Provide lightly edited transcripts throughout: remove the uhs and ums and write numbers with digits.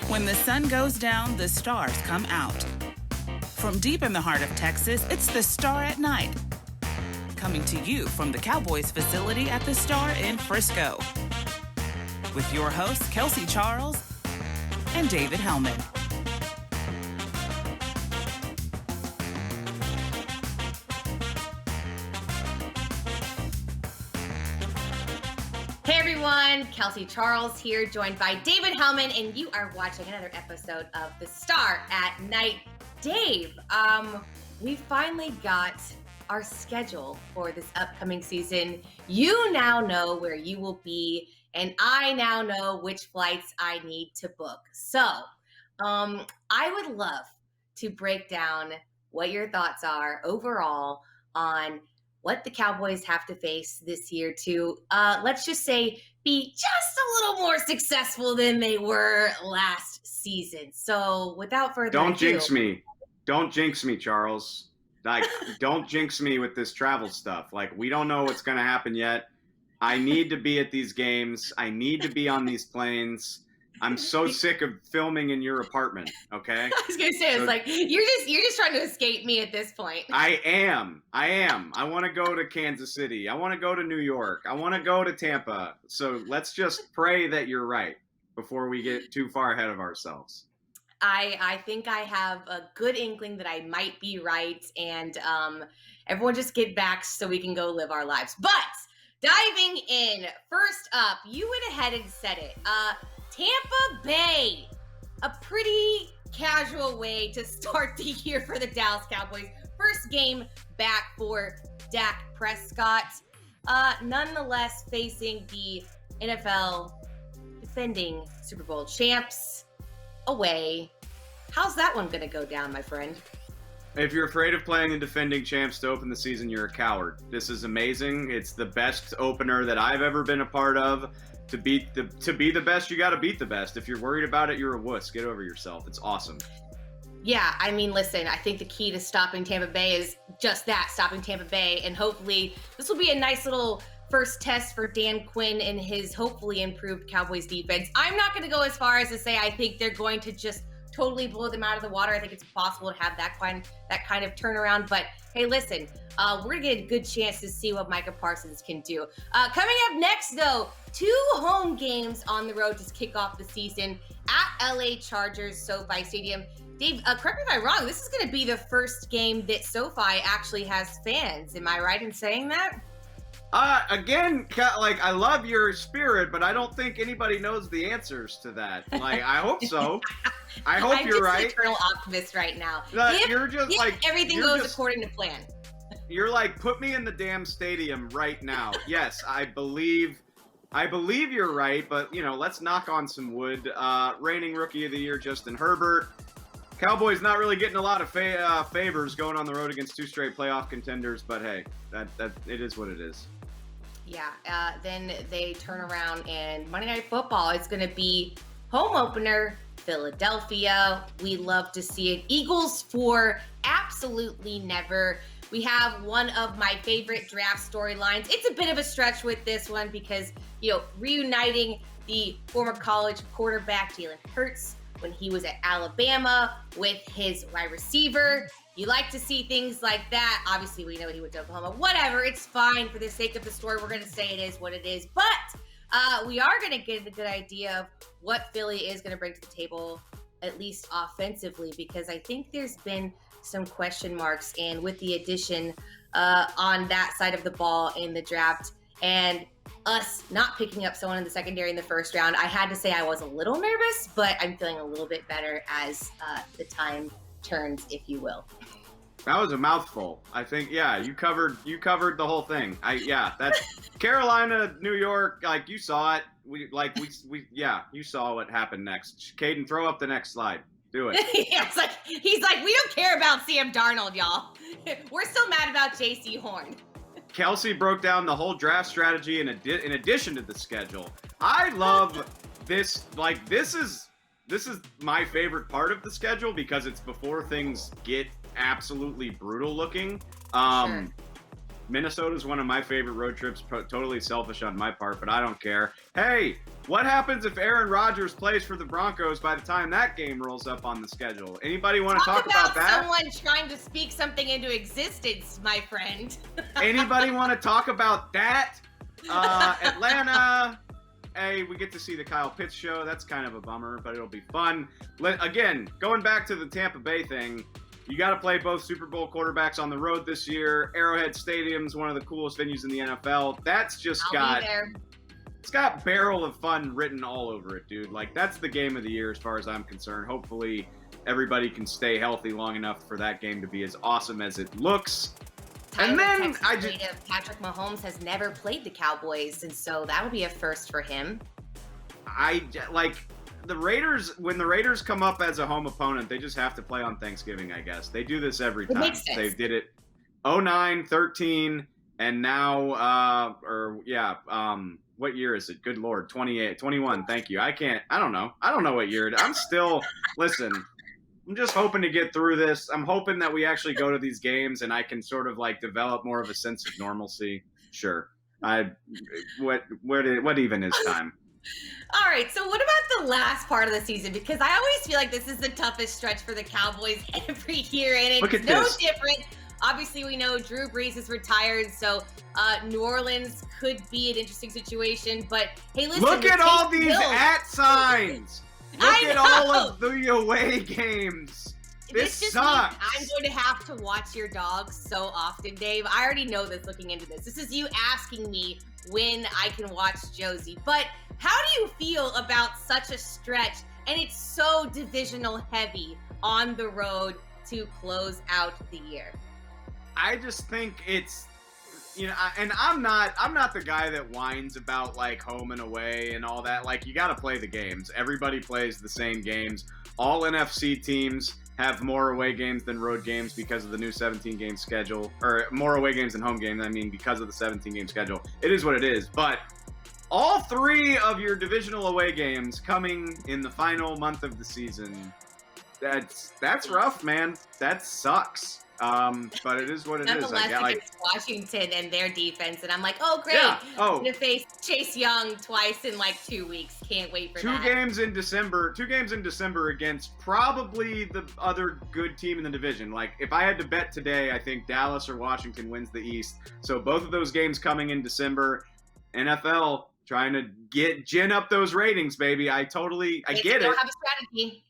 When the sun goes down, the stars come out. From deep in the heart of Texas, it's the Star at Night. Coming to you from the Cowboys facility at the Star in Frisco. With your hosts, Kelsey Charles and David Hellman. Hey everyone, Kelsey Charles here, joined by David Hellman, and you are watching another episode of The Star at Night. Dave, we finally got our schedule for this upcoming season. You now know where you will be, and I now know which flights I need to book. So, I would love to break down what your thoughts are overall on what the Cowboys have to face this year to, let's just say, be just a little more successful than they were last season. So without further ado. Don't jinx me. Don't jinx me, Charles. Like, don't jinx me with this travel stuff. Like, we don't know what's going to happen yet. I need to be at these games. I need to be on these planes. I'm so sick of filming in your apartment, okay? I was going to say, it's like, you're just trying to escape me at this point. I am. I want to go to Kansas City. I want to go to New York. I want to go to Tampa. So let's just pray that you're right before we get too far ahead of ourselves. I think I have a good inkling that I might be right, and everyone just get back so we can go live our lives. But diving in, first up, you went ahead and said it. Tampa Bay, a pretty casual way to start the year for the Dallas Cowboys. First game back for Dak Prescott. Nonetheless, facing the NFL defending Super Bowl champs away. How's that one going to go down, my friend? If you're afraid of playing the defending champs to open the season, you're a coward. This is amazing. It's the best opener that I've ever been a part of. To be the best, you got to beat the best. If you're worried about it, you're a wuss. Get over yourself. It's awesome. Yeah, I mean, listen, I think the key to stopping Tampa Bay is just that, stopping Tampa Bay. And hopefully this will be a nice little first test for Dan Quinn and his hopefully improved Cowboys defense. I'm not going to go as far as to say I think they're going to just totally blow them out of the water. I think it's possible to have that kind of turnaround. But hey, listen, we're going to get a good chance to see what Micah Parsons can do. Coming up next, though, 2 home games on the road to kick off the season at LA Chargers SoFi Stadium. Dave, correct me if I'm wrong, this is going to be the first game that SoFi actually has fans. Am I right in saying that? Again, like, I love your spirit, but I don't think anybody knows the answers to that. Like, I hope so. I hope you're right. I'm just an eternal optimist right now. You're just like everything goes according to plan. You're like, put me in the damn stadium right now. Yes, I believe you're right, but, let's knock on some wood. Reigning Rookie of the Year, Justin Herbert. Cowboys not really getting a lot of favors going on the road against 2 straight playoff contenders, but hey, that it is what it is. Yeah, then they turn around and Monday Night Football is going to be home opener, Philadelphia. We love to see it. Eagles for absolutely never. We have one of my favorite draft storylines. It's a bit of a stretch with this one because, reuniting the former college quarterback Jalen Hurts when he was at Alabama with his wide receiver. You like to see things like that. Obviously, we know he went to Oklahoma. Whatever, it's fine. For the sake of the story, we're going to say it is what it is. But we are going to get a good idea of what Philly is going to bring to the table, at least offensively, because I think there's been some question marks. And with the addition on that side of the ball in the draft and us not picking up someone in the secondary in the first round, I had to say I was a little nervous, but I'm feeling a little bit better as the time turns, if you will. That was a mouthful. I think, yeah, you covered the whole thing. That's Carolina, New York, like, you saw it. You saw what happened next. Caden, throw up the next slide. Do it. Yeah, he's like, we don't care about Sam Darnold, y'all. We're still mad about J.C. Horn. Kelsey broke down the whole draft strategy in addition to the schedule. I love this. Like, this is my favorite part of the schedule because it's before things get absolutely brutal looking. Sure. Minnesota is one of my favorite road trips. Totally selfish on my part, but I don't care. Hey, What happens if Aaron Rodgers plays for the Broncos by the time that game rolls up on the schedule? Anybody want to talk about that? Someone trying to speak something into existence, my friend. Anybody want to talk about that? Atlanta. Hey, we get to see the Kyle Pitts show. That's kind of a bummer, but it'll be fun. Again, going back to the Tampa Bay thing, you got to play both Super Bowl quarterbacks on the road this year. Arrowhead Stadium's one of the coolest venues in the NFL. That's just it's got barrel of fun written all over it, dude. Like, that's the game of the year as far as I'm concerned. Hopefully everybody can stay healthy long enough for that game to be as awesome as it looks. And then Patrick Mahomes has never played the Cowboys, and so that would be a first for him. The Raiders, when the Raiders come up as a home opponent, they just have to play on Thanksgiving, I guess. They do this every time. Makes sense. They did it 09, 13, and now, what year is it? Good Lord, 28, 21. Thank you. I don't know. I don't know what year it is. I'm still, listen, I'm just hoping to get through this. I'm hoping that we actually go to these games and I can sort of like develop more of a sense of normalcy. Sure. What even is time? All right, so what about the last part of the season? Because I always feel like this is the toughest stretch for the Cowboys every year, and it's no different. Obviously, we know Drew Brees is retired, so New Orleans could be an interesting situation. But hey, listen, look at all these @ signs. Look at all of the away games. This sucks. I'm going to have to watch your dogs so often, Dave. I already know this looking into this. This is you asking me when I can watch Josie. But how do you feel about such a stretch? And it's so divisional heavy on the road to close out the year. I just think it's, and I'm not the guy that whines about like home and away and all that. Like, you got to play the games. Everybody plays the same games. All NFC teams have more away games than road games because of the new 17-game schedule, or more away games than home games. I mean, because of the 17-game schedule. It is what it is. But all 3 of your divisional away games coming in the final month of the season, that's rough, man. That sucks. But it is what it is. Against Washington and their defense, and I'm like, oh great, I'm gonna face Chase Young twice in like 2 weeks. Can't wait for that. 2 games in December against probably the other good team in the division. Like, if I had to bet today, I think Dallas or Washington wins the East. So both of those games coming in December. NFL trying to gin up those ratings, baby. I get it. They don't have a strategy.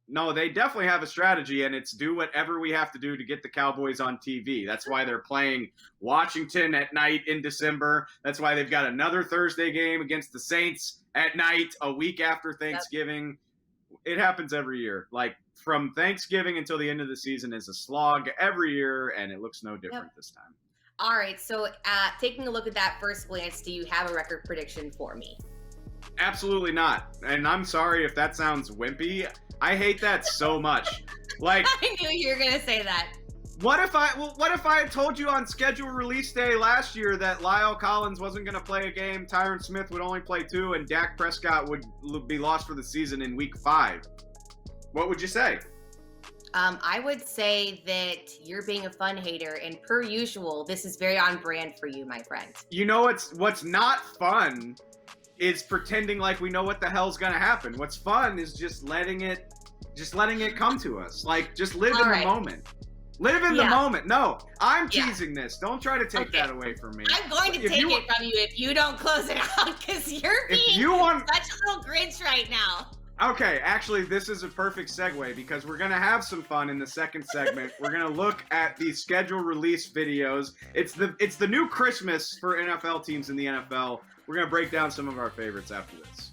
No, they definitely have a strategy, and it's do whatever we have to do to get the Cowboys on TV. That's why they're playing Washington at night in December. That's why they've got another Thursday game against the Saints at night a week after Thanksgiving. Yep. It happens every year. Like, from Thanksgiving until the end of the season is a slog every year, and it looks no different this time. All right, so taking a look at that first glance, do you have a record prediction for me? Absolutely not. And I'm sorry if that sounds wimpy. I hate that so much. Like, I knew you were gonna say that. What if I had told you on schedule release day last year that Lyle Collins wasn't gonna play a game, Tyron Smith would only play 2, and Dak Prescott would be lost for the season in week 5? What would you say? I would say that you're being a fun hater, and per usual, this is very on brand for you, my friend. You know what's not fun is pretending like we know what the hell's gonna happen. What's fun is just letting it come to us. Like, just live in the moment. Live in the moment. No, I'm teasing this. Don't try to take that away from me. I'm going to take it from you if you don't close it out, because you're being such a little Grinch right now. Okay, actually, this is a perfect segue, because we're going to have some fun in the second segment. We're going to look at the schedule release videos. It's the new Christmas for NFL teams in the NFL. We're going to break down some of our favorites after this.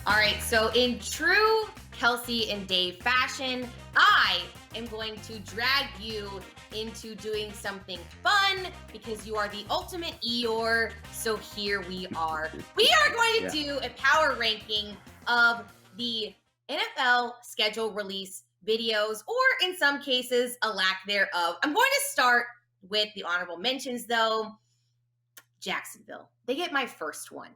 All right, so in true Kelsey and Dave fashion, I am going to drag you into doing something fun because you are the ultimate Eeyore. So here we are. We are going to do a power ranking of the NFL schedule release videos, or in some cases, a lack thereof. I'm going to start with the honorable mentions, though. Jacksonville. They get my first one.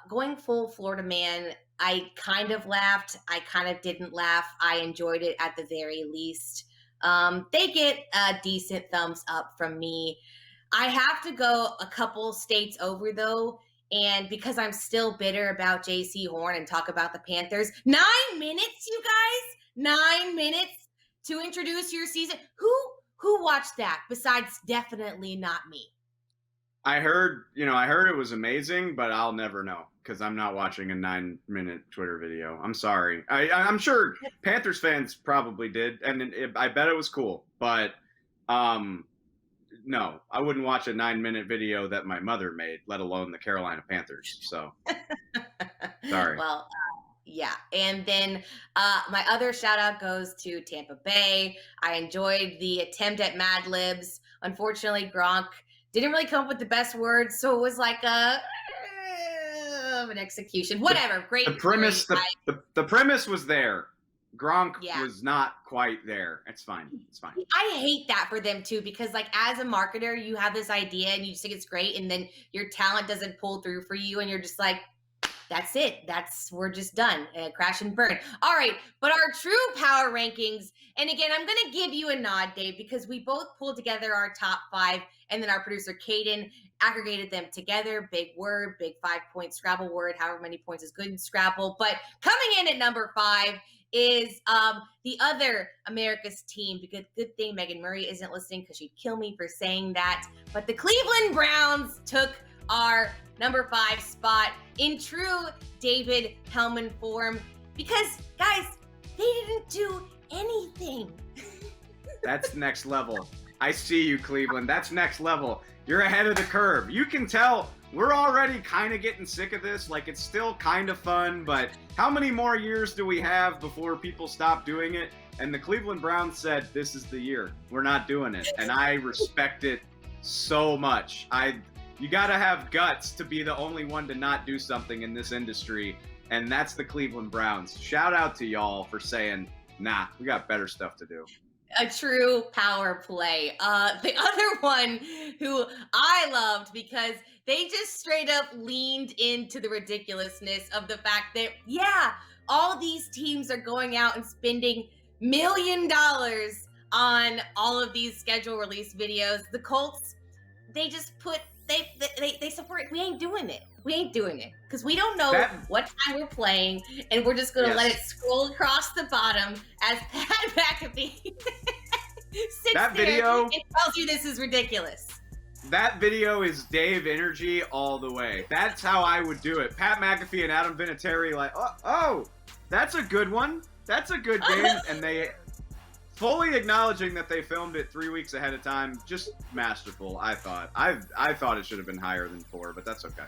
Going full Florida man, I kind of laughed. I kind of didn't laugh. I enjoyed it at the very least. They get a decent thumbs up from me. I have to go a couple states over, though. And because I'm still bitter about J.C. Horn and talk about the Panthers, 9 minutes, you guys? 9 minutes to introduce your season? Who watched that besides definitely not me? I heard it was amazing, but I'll never know because I'm not watching a 9-minute Twitter video. I'm sorry. I'm sure Panthers fans probably did, and I bet it was cool. But no, I wouldn't watch a 9-minute video that my mother made, let alone the Carolina Panthers. So sorry. Well, yeah. And then my other shout out goes to Tampa Bay. I enjoyed the attempt at Mad Libs. Unfortunately, Gronk didn't really come up with the best words, so it was like an execution. Whatever. Great. The premise, the premise was there. Gronk was not quite there. It's fine. It's fine. I hate that for them too, because like as a marketer, you have this idea and you just think it's great, and then your talent doesn't pull through for you, and you're just like, that's it. We're just done. Crash and burn. All right. But our true power rankings, and again, I'm going to give you a nod, Dave, because we both pulled together our top 5, and then our producer, Caden, aggregated them together. Big word, big 5-point Scrabble word, however many points is good in Scrabble. But coming in at number 5 is the other America's team. Because good thing Megan Murray isn't listening because she'd kill me for saying that. But the Cleveland Browns took our number 5 spot in true David Hellman form because, guys, they didn't do anything. That's next level. I see you, Cleveland. That's next level. You're ahead of the curve. You can tell we're already kind of getting sick of this. Like, it's still kind of fun, but how many more years do we have before people stop doing it? And the Cleveland Browns said, this is the year. We're not doing it. And I respect it so much. You got to have guts to be the only one to not do something in this industry, and that's the Cleveland Browns. Shout out to y'all for saying, nah, we got better stuff to do. A true power play. The other one who I loved because they just straight up leaned into the ridiculousness of the fact that, all these teams are going out and spending $1 million on all of these schedule release videos. The Colts, they just put they support it. We ain't doing it. Because we don't know what time we're playing, and we're just going to let it scroll across the bottom as Pat McAfee sits there and tells you this is ridiculous. That video is Dave energy all the way. That's how I would do it. Pat McAfee and Adam Vinatieri like, oh, that's a good one. That's a good game. And they fully acknowledging that they filmed it 3 weeks ahead of time. Just masterful, I thought. I thought it should have been higher than 4, but that's okay.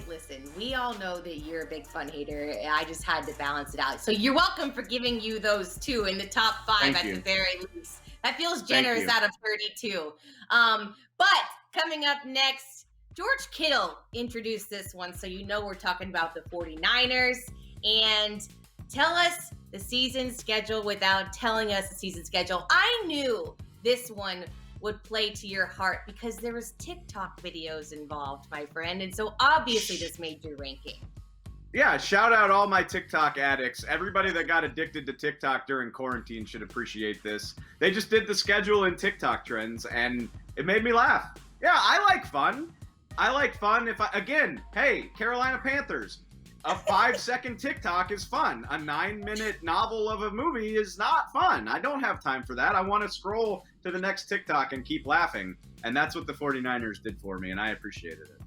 Listen, we all know that you're a big fun hater. I just had to balance it out. So you're welcome for giving you those 2 in the top 5 at the very least. That feels generous out of 32. But coming up next, George Kittle introduced this one. So you know we're talking about the 49ers. And tell us the season schedule without telling us the season schedule. I knew this one would play to your heart because there was TikTok videos involved, my friend. And so obviously this made your ranking. Yeah, shout out all my TikTok addicts. Everybody that got addicted to TikTok during quarantine should appreciate this. They just did the schedule and TikTok trends, and it made me laugh. Yeah, I like fun. Hey, Carolina Panthers, a 5-second TikTok is fun. A 9-minute novel of a movie is not fun. I don't have time for that. I want to scroll to the next TikTok and keep laughing. And that's what the 49ers did for me, and I appreciated it.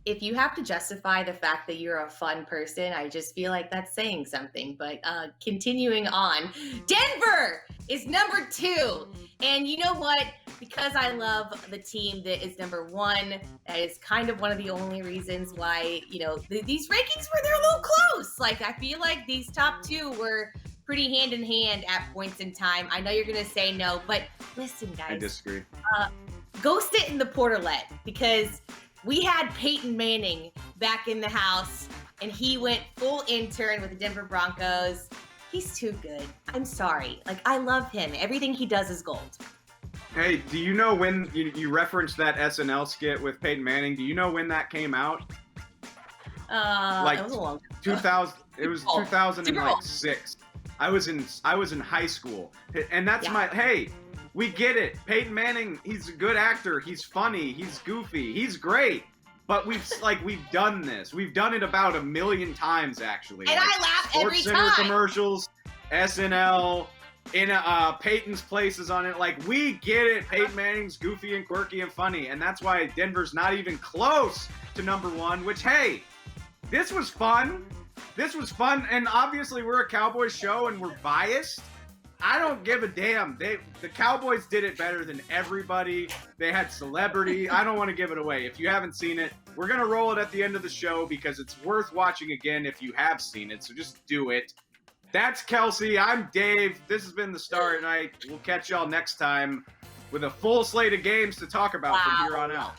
If you have to justify the fact that you're a fun person, I just feel like that's saying something. But continuing on, Denver is number 2. And you know what? Because I love the team that is number 1, that is kind of one of the only reasons why, these rankings were, they're a little close. Like, I feel like these top 2 were pretty hand in hand at points in time. I know you're going to say no, but listen, guys. I disagree. Go sit in the portalet, because we had Peyton Manning back in the house, and he went full intern with the Denver Broncos. He's too good. I'm sorry. Like, I love him. Everything he does is gold. Hey, do you know when you referenced that SNL skit with Peyton Manning? Do you know when that came out? It was a long time. 2000. It was 2006. I was in high school, and that's hey, we get it. Peyton Manning, he's a good actor. He's funny. He's goofy. He's great. But we've done this. We've done it about 1 million times, actually. And I laugh every time. SportsCenter commercials, SNL, in Peyton's Place is on it. Like, we get it. Peyton Manning's goofy and quirky and funny, and that's why Denver's not even close to number 1. Which, hey, this was fun. This was fun, and obviously we're a Cowboys show and we're biased. I don't give a damn. The Cowboys did it better than everybody. They had celebrity. I don't want to give it away. If you haven't seen it, we're going to roll it at the end of the show because it's worth watching again if you have seen it. So just do it. That's Kelsey. I'm Dave. This has been the Star at Night. We'll catch y'all next time with a full slate of games to talk about from here on out.